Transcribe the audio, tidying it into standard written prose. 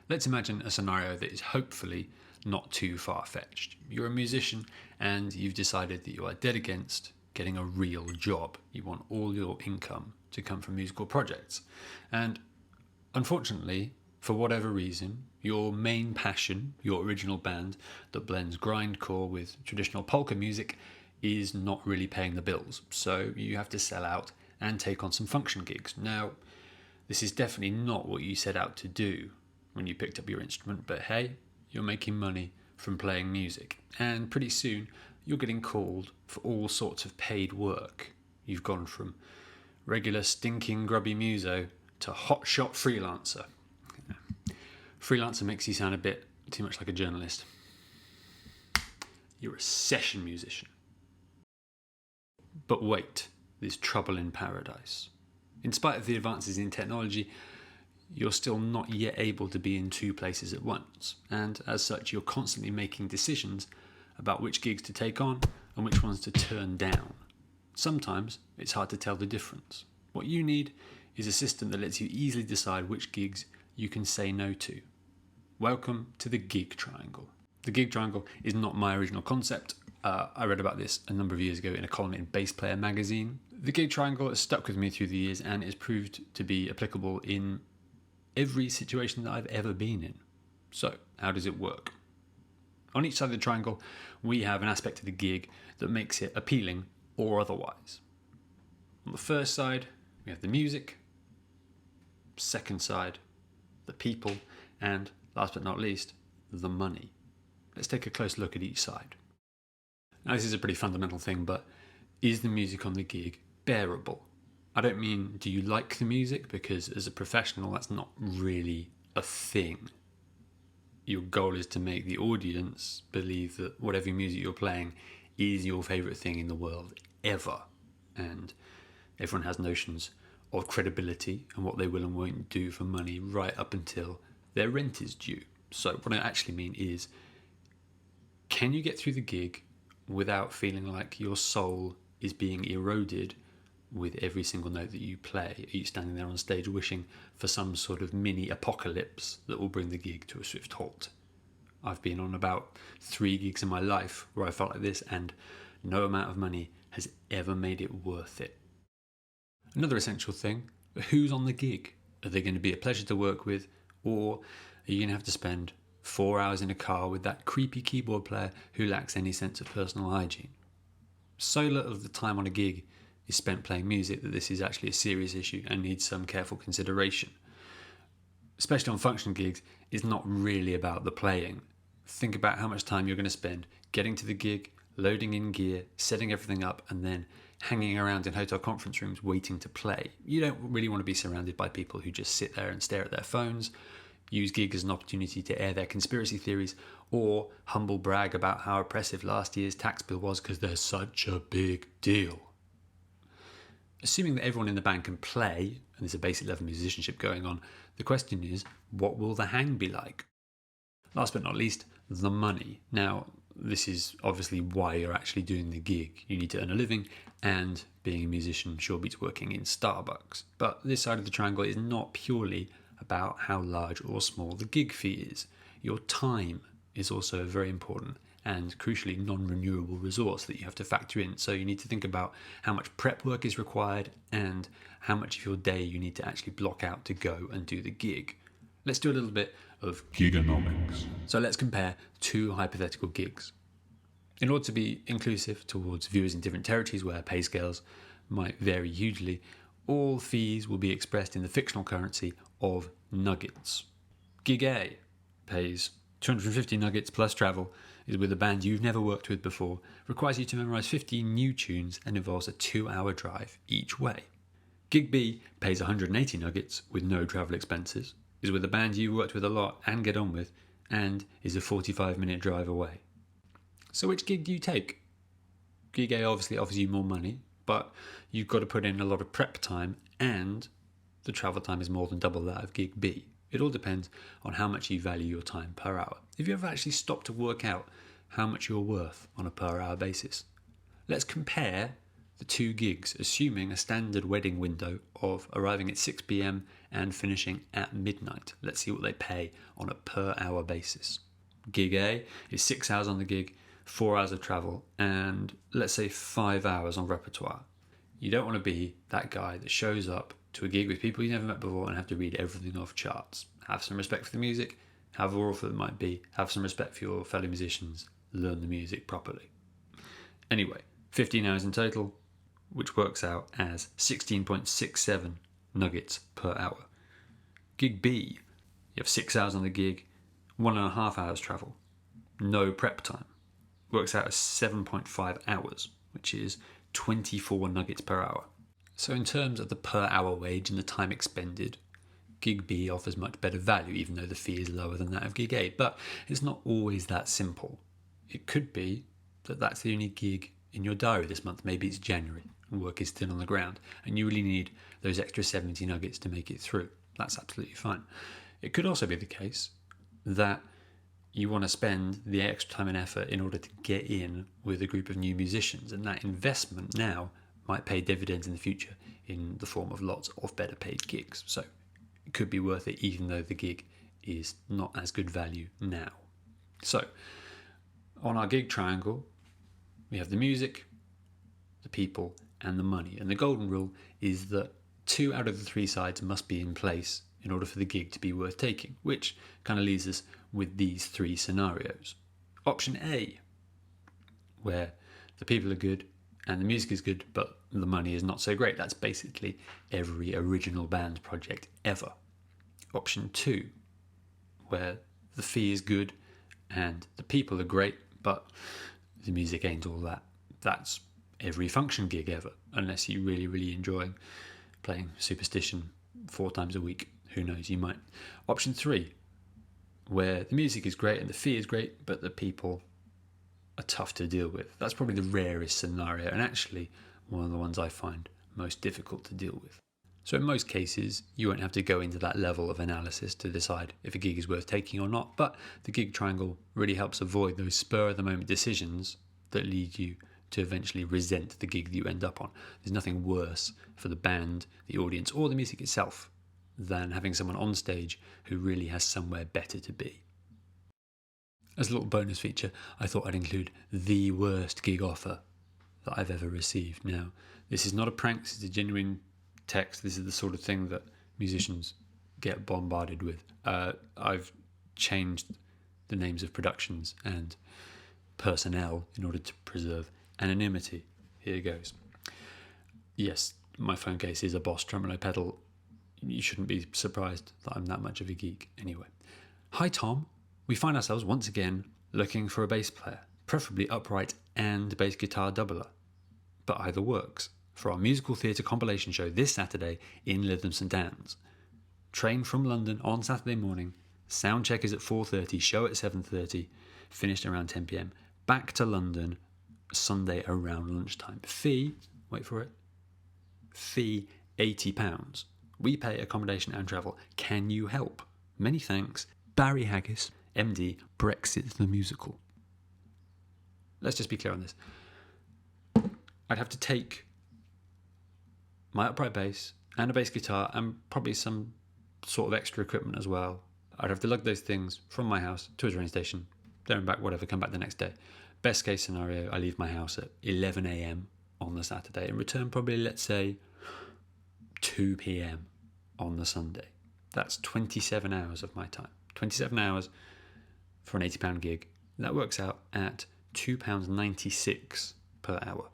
Let's imagine a scenario that is hopefully not too far-fetched. You're a musician and you've decided that you are dead against getting a real job. You want all your income to come from musical projects. And unfortunately, for whatever reason, your main passion, your original band that blends grindcore with traditional polka music, is not really paying the bills. So you have to sell out and take on some function gigs. Now, this is definitely not what you set out to do when you picked up your instrument, but hey, you're making money from playing music. And pretty soon, you're getting called for all sorts of paid work. You've gone from regular stinking grubby muso to hotshot freelancer. Freelancer makes you sound a bit too much like a journalist. You're a session musician. But wait, there's trouble in paradise. In spite of the advances in technology, you're still not yet able to be in two places at once, and as such you're constantly making decisions about which gigs to take on and which ones to turn down. Sometimes it's hard to tell the difference. What you need is a system that lets you easily decide which gigs you can say no to. Welcome to the gig triangle. The gig triangle is not my original concept. I read about this a number of years ago in a column in Bass Player magazine. The gig triangle has stuck with me through the years and is proved to be applicable in every situation that I've ever been in. So, how does it work? On each side of the triangle, we have an aspect of the gig that makes it appealing or otherwise. On the first side, we have the music. Second side, the people. And last but not least, the money. Let's take a close look at each side. Now, this is a pretty fundamental thing, but is the music on the gig bearable? I don't mean, do you like the music? Because as a professional, that's not really a thing. Your goal is to make the audience believe that whatever music you're playing is your favourite thing in the world ever. And everyone has notions of credibility and what they will and won't do for money right up until their rent is due. So what I actually mean is, can you get through the gig without feeling like your soul is being eroded with every single note that you play? Are you standing there on stage wishing for some sort of mini apocalypse that will bring the gig to a swift halt? I've been on about 3 gigs in my life where I felt like this, and no amount of money has ever made it worth it. Another essential thing, who's on the gig? Are they going to be a pleasure to work with, or are you going to have to spend 4 hours in a car with that creepy keyboard player who lacks any sense of personal hygiene? So little of the time on a gig is spent playing music that this is actually a serious issue and needs some careful consideration. Especially on function gigs, it's not really about the playing. Think about how much time you're going to spend getting to the gig, loading in gear, setting everything up, and then hanging around in hotel conference rooms waiting to play. You don't really want to be surrounded by people who just sit there and stare at their phones, use gig as an opportunity to air their conspiracy theories, or humble brag about how oppressive last year's tax bill was because they're such a big deal. Assuming that everyone in the band can play, and there's a basic level of musicianship going on, the question is, what will the hang be like? Last but not least, the money. Now, this is obviously why you're actually doing the gig. You need to earn a living, and being a musician sure beats working in Starbucks. But this side of the triangle is not purely about how large or small the gig fee is. Your time is also a very important and crucially non-renewable resource that you have to factor in. So you need to think about how much prep work is required and how much of your day you need to actually block out to go and do the gig. Let's do a little bit of gigonomics. So let's compare 2 hypothetical gigs. In order to be inclusive towards viewers in different territories where pay scales might vary hugely, all fees will be expressed in the fictional currency of nuggets. Gig A pays 250 nuggets plus travel, is with a band you've never worked with before, requires you to memorise 15 new tunes and involves a 2-hour drive each way. Gig B pays 180 nuggets with no travel expenses, is with a band you've worked with a lot and get on with, and is a 45-minute drive away. So which gig do you take? Gig A obviously offers you more money, but you've got to put in a lot of prep time, and the travel time is more than double that of Gig B. It all depends on how much you value your time per hour. Have you ever actually stopped to work out how much you're worth on a per hour basis? Let's compare the 2 gigs, assuming a standard wedding window of arriving at 6 p.m. and finishing at midnight. Let's see what they pay on a per hour basis. Gig A is 6 hours on the gig, 4 hours of travel, and let's say 5 hours on repertoire. You don't want to be that guy that shows up to a gig with people you never met before and have to read everything off charts. Have some respect for the music, however awful it might be. Have some respect for your fellow musicians. Learn the music properly. Anyway, 15 hours in total, which works out as 16.67 nuggets per hour. Gig B, you have 6 hours on the gig, 1.5 hours travel, no prep time. Works out as 7.5 hours, which is 24 nuggets per hour. So in terms of the per hour wage and the time expended, Gig B offers much better value, even though the fee is lower than that of Gig A. But it's not always that simple. It could be that that's the only gig in your diary this month. Maybe it's January and work is thin on the ground and you really need those extra 70 nuggets to make it through. That's absolutely fine. It could also be the case that you want to spend the extra time and effort in order to get in with a group of new musicians, and that investment now might pay dividends in the future in the form of lots of better paid gigs. So it could be worth it even though the gig is not as good value now. So on our gig triangle, we have the music, the people, and the money. And the golden rule is that 2 out of the 3 sides must be in place in order for the gig to be worth taking, which kind of leaves us with these 3 scenarios. Option A, where the people are good and the music is good, but the money is not so great. That's basically every original band project ever. Option 2, where the fee is good and the people are great, but the music ain't all that. That's every function gig ever, unless you really, really enjoy playing Superstition 4 times a week. Who knows, you might. Option 3, where the music is great and the fee is great, but the people are tough to deal with. That's probably the rarest scenario, and actually one of the ones I find most difficult to deal with. So in most cases, you won't have to go into that level of analysis to decide if a gig is worth taking or not, but the gig triangle really helps avoid those spur-of-the-moment decisions that lead you to eventually resent the gig that you end up on. There's nothing worse for the band, the audience, or the music itself than having someone on stage who really has somewhere better to be. As a little bonus feature, I thought I'd include the worst gig offer that I've ever received. Now, this is not a prank, this is a genuine text. This is the sort of thing that musicians get bombarded with. I've changed the names of productions and personnel in order to preserve anonymity. Here goes. Yes, my phone case is a Boss tremolo pedal. You shouldn't be surprised that I'm that much of a geek. Anyway. Hi Tom, we find ourselves once again looking for a bass player, preferably upright and bass guitar doubler, but either works, for our musical theatre compilation show this Saturday in Lytham St Anne's. Train from London on Saturday morning, sound check is at 4:30, show at 7:30, finished around 10 p.m, back to London Sunday around lunchtime. Fee, wait for it, fee £80. We pay accommodation and travel. Can you help? Many thanks, Barry Haggis, MD, Brexit the Musical. Let's just be clear on this. I'd have to take my upright bass and a bass guitar and probably some sort of extra equipment as well. I'd have to lug those things from my house to a train station, there and back, whatever, come back the next day. Best case scenario, I leave my house at 11 a.m. on the Saturday and return probably, let's say, 2 p.m. on the Sunday. That's 27 hours of my time. 27 hours for an £80 gig. That works out at £2.96 per hour.